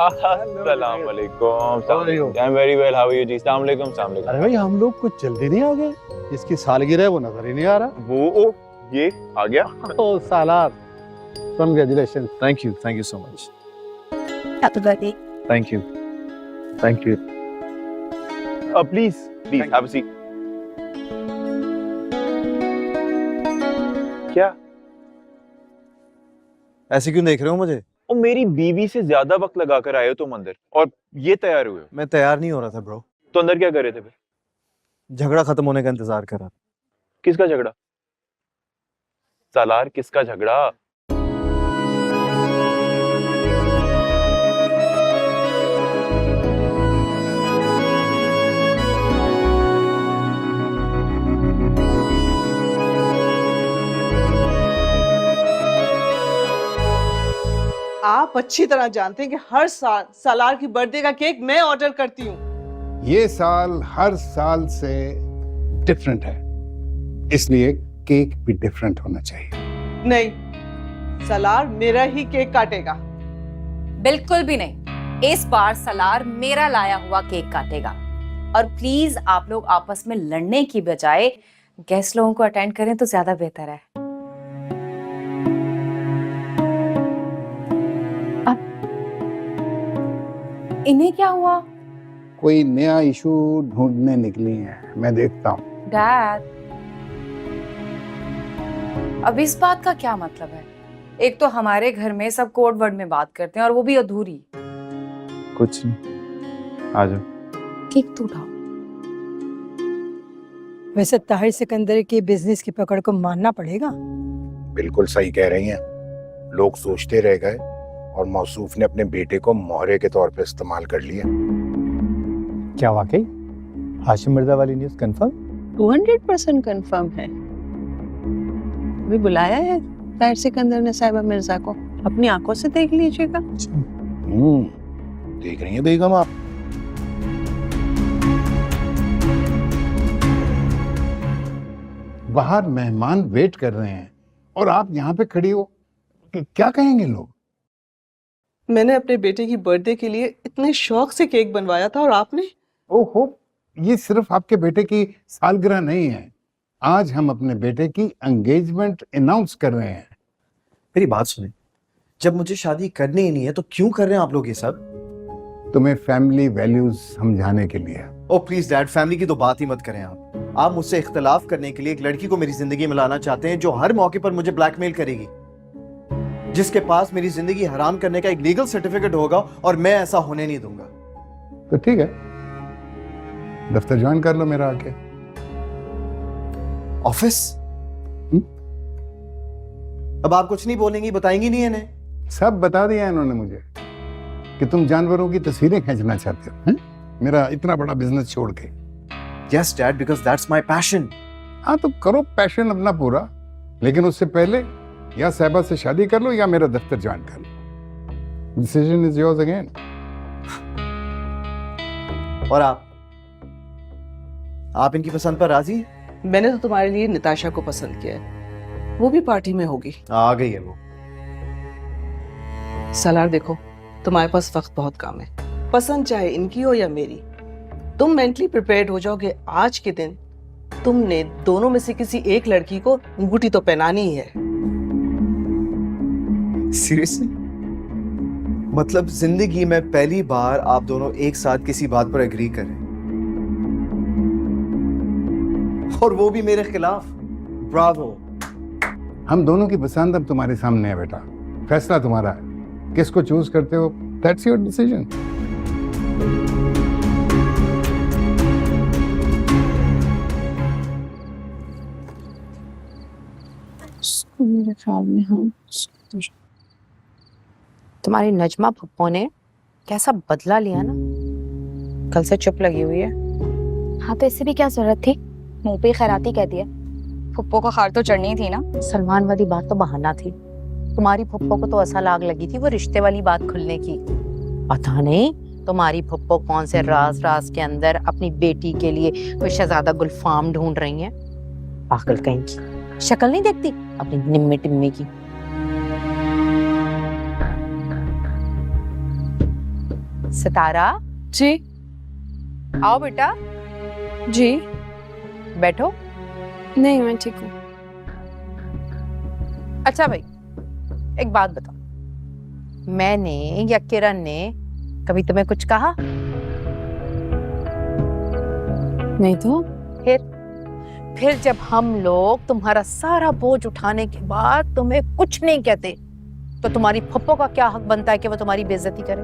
अस्सलाम वालेकुम। I'm very well. How are you जी? अस्सलाम वालेकुम। अस्सलाम वालेकुम। अरे भाई हम लोग कुछ जल्दी नहीं आ गए? जिसकी सालगिरह है वो नजर ही नहीं आ रहा। वो ये आ गया। ओ सालार, congratulations. Thank you so much. Happy birthday. Thank you. Please have a seat. क्या? ऐसे क्यों देख रहे हो मुझे? और मेरी बीवी से ज्यादा वक्त लगा कर आए हो तुम अंदर और ये तैयार हुए हो। मैं तैयार नहीं हो रहा था ब्रो। तो अंदर क्या कर रहे थे फिर? झगड़ा खत्म होने का इंतजार कर रहा था। किसका झगड़ा? सालार किसका झगड़ा? आप अच्छी तरह जानते हैं कि हर साल सालार की बर्थडे का केक मैं ऑर्डर करती हूँ। ये साल हर साल से डिफरेंट है, इसलिए केक भी डिफरेंट होना चाहिए। नहीं, सालार मेरा ही केक काटेगा। बिल्कुल भी नहीं। इस बार सालार मेरा लाया हुआ केक काटेगा। और प्लीज आप लोग आपस में लड़ने की बजाय गेस्ट लोगों को अटेंड करें तो ज्यादा बेहतर है। इन्हें क्या हुआ? कोई नया इशू ढूंढने निकली हैं, मैं देखता हूँ। डैड, अब इस बात का क्या मतलब है? एक तो हमारे घर में सब कोड वर्ड में बात करते हैं और वो भी अधूरी। कुछ नहीं, आ जाओ। केक तो उठाओ। वैसे ताहिर सिकंदर की बिजनेस की पकड़ को मानना पड़ेगा। बिल्कुल सही कह रही हैं। लोग सोचते रह गए और मौसूफ ने अपने बेटे को मोहरे के तौर पे इस्तेमाल कर लिया। क्या वाकई हाशिम मिर्जा वाली न्यूज़ कंफर्म? 200% कंफर्म है। अभी बुलाया है ताहिर सिकंदर ने साहिबा मिर्जा को, अपनी आंखों से देख लीजिएगा। देख रही हैं बेगम आप? बाहर मेहमान वेट कर रहे हैं और आप यहाँ पे खड़ी हो, क्या कहेंगे लोग? मैंने अपने बेटे की बर्थडे के लिए इतने शौक से केक बनवाया था और आपने? ओहो, ये सिर्फ आपके बेटे की सालगिरह नहीं है, आज हम अपने बेटे की एंगेजमेंट अनाउंस कर रहे हैं। मेरी बात सुने, जब मुझे शादी करनी ही नहीं है तो क्यों कर रहे हैं आप लोग ये सब? तुम्हें फैमिली वैल्यूज समझाने के लिए। ओ प्लीज डैड, फैमिली की तो बात ही मत करें आप मुझसे इख्तिलाफ करने के लिए एक लड़की को मेरी जिंदगी में लाना चाहते हैं जो हर मौके पर मुझे ब्लैकमेल करेगी, जिसके पास मेरी जिंदगी हराम करने का एक लीगल सर्टिफिकेट होगा, और मैं ऐसा होने नहीं दूंगा। तो ठीक है, दफ्तर ज्वाइन कर लो मेरा आके। ऑफिस? अब आप कुछ नहीं बोलेंगी, बताएंगी नहीं इन्हें? सब बता दिया इन्होंने मुझे कि तुम जानवरों की तस्वीरें खींचना चाहते हो, हैं? मेरा इतना बड़ा बिजनेस छोड़ के। Yes dad, because that's my passion. हाँ तो करो पैशन अपना पूरा, लेकिन उससे पहले या साहिबा से शादी कर लो या मेरा दफ्तर ज्वाइन कर लो। Decision is yours again. और आप इनकी पसंद पर राजी? मैंने तो तुम्हारे लिए निताशा को पसंद किया है, वो भी पार्टी में होगी। आ गई है वो। सालार देखो, तुम्हारे पास वक्त बहुत कम है, पसंद चाहे इनकी हो या मेरी, तुम मेंटली प्रिपेयर्ड हो जाओ कि आज के दिन तुमने दोनों में से किसी एक लड़की को अंगूठी तो पहनानी ही है। सीरियसली? मतलब जिंदगी में पहली बार आप दोनों एक साथ किसी बात पर एग्री करें, और वो भी मेरे खिलाफ? ब्रावो। हम दोनों की पसंद अब तुम्हारे सामने है बेटा, फैसला तुम्हारा है, किसको चूज करते हो, दैट्स योर डिसीजन। मेरे ख्याल में हाँ। तुम्हारी नजमा पप्पो ने कैसा बदला लिया ना, कल से चुप लगी हुई है। हाँ तो इससे भी क्या जरूरत थी, मुंह पे खैराती कह दिया। फुप्पो को खार तो चढ़नी थी ना। सलमान वाली बात तो बहाना थी, तुम्हारी फुप्पो को तो असल आग लगी थी वो रिश्ते वाली बात खुलने की। पता नहीं तुम्हारी फुप्पो कौन से राज राज के अंदर अपनी बेटी के लिए कोई शहजादा गुलफाम ढूंढ रही हैं। पागल कहीं की, शक्ल नहीं देखती अपनी निम्मे टिम्मे की। सितारा, जी आओ बेटा, जी बैठो। नहीं मैं ठीक हूँ। अच्छा भाई, एक बात बताओ, मैंने या किरण ने कभी तुम्हें कुछ कहा? नहीं तो फिर जब हम लोग तुम्हारा सारा बोझ उठाने के बाद तुम्हें कुछ नहीं कहते, तो तुम्हारी फप्पो का क्या हक बनता है कि वो तुम्हारी बेइज्जती करे?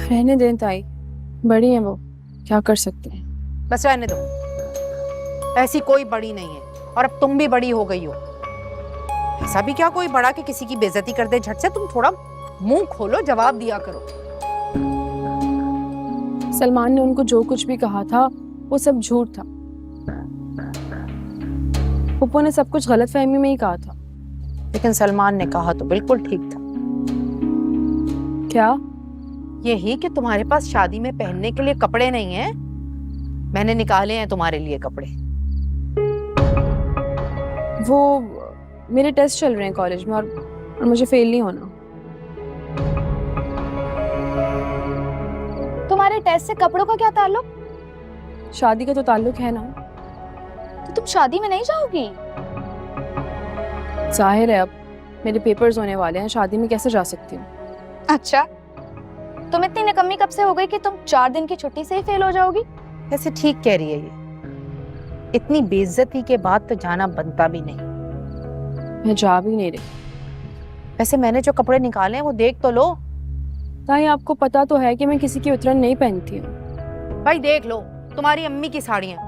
रहने दें ताई, बड़ी हैं वो, क्या कर सकते हैं। बस रहने दो, ऐसी कोई बड़ी नहीं है, और अब तुम भी बड़ी हो गई हो। ऐसा भी क्या कोई बड़ा कि किसी की बेइज्जती कर दे झट से? तुम थोड़ा मुंह खोलो, जवाब दिया करो। सलमान ने उनको जो कुछ भी कहा था वो सब झूठ था। पप्पू ने सब कुछ गलतफहमी में ही कहा था। लेकिन सलमान ने कहा तो बिल्कुल ठीक था। क्या? यही कि तुम्हारे पास शादी में पहनने के लिए कपड़े नहीं हैं। मैंने निकाले हैं तुम्हारे लिए कपड़े। वो मेरे टेस्ट चल रहे हैं कॉलेज में, और मुझे फेल नहीं होना। तुम्हारे टेस्ट से कपड़ों का क्या ताल्लुक? शादी का तो ताल्लुक है ना। तो तुम शादी में नहीं जाओगी? जाहिर है, अब मेरे पेपर्स होने वाले हैं, शादी में कैसे जा सकती हूँ। अच्छा, तुम इतनी निकम्मी कब से हो गई कि तुम 4 दिन की छुट्टी से ही फेल हो जाओगी? ऐसे ठीक कह रही है ये, इतनी बेइज्जती के बाद तो जाना बनता भी नहीं। मैं जा भी नहीं रही। वैसे मैंने जो कपड़े निकाले हैं वो देख तो लो। ताई, आपको पता तो है कि मैं किसी की उतरन नहीं पहनती हूँ। भाई देख लो, तुम्हारी अम्मी की साड़ियाँ।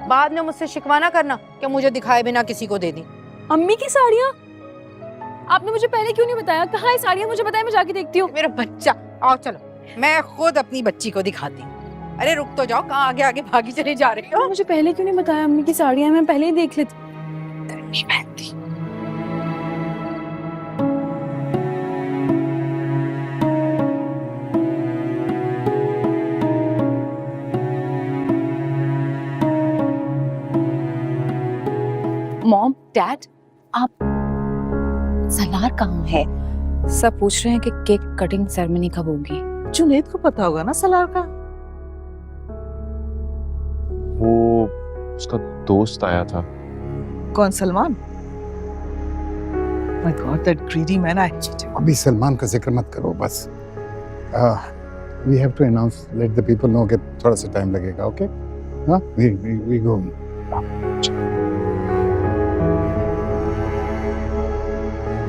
बाद में मुझसे शिकवा ना करना कि मुझे दिखाए बिना किसी को दे दी। अम्मी की साड़ियाँ? आपने मुझे पहले क्यों नहीं बताया? कहाँ है साड़ियाँ? मुझे बताया, मैं जाके देखती हूँ। मेरा बच्चा, आओ चलो, मैं खुद अपनी बच्ची को दिखाती हूँ। अरे रुक तो जाओ, कहाँ आगे आगे भागी चली जा रही हो? मुझे पहले क्यों नहीं बताया? अम्मी की साड़ियाँ मैं पहले ही देख लेती। नहीं पहनती। मॉम, डैड, आप सलार कहाँ है? सब पूछ रहे हैं कि केक कटिंग सेरेमनी कब होगी। जुनैद को पता होगा ना सलार का। वो उसका दोस्त आया था। कौन, Salman? My God, that greedy man! अभी सलमान का जिक्र मत करो बस। We have to announce, let the people know कि थोड़ा सा टाइम लगेगा, okay? हाँ, we go.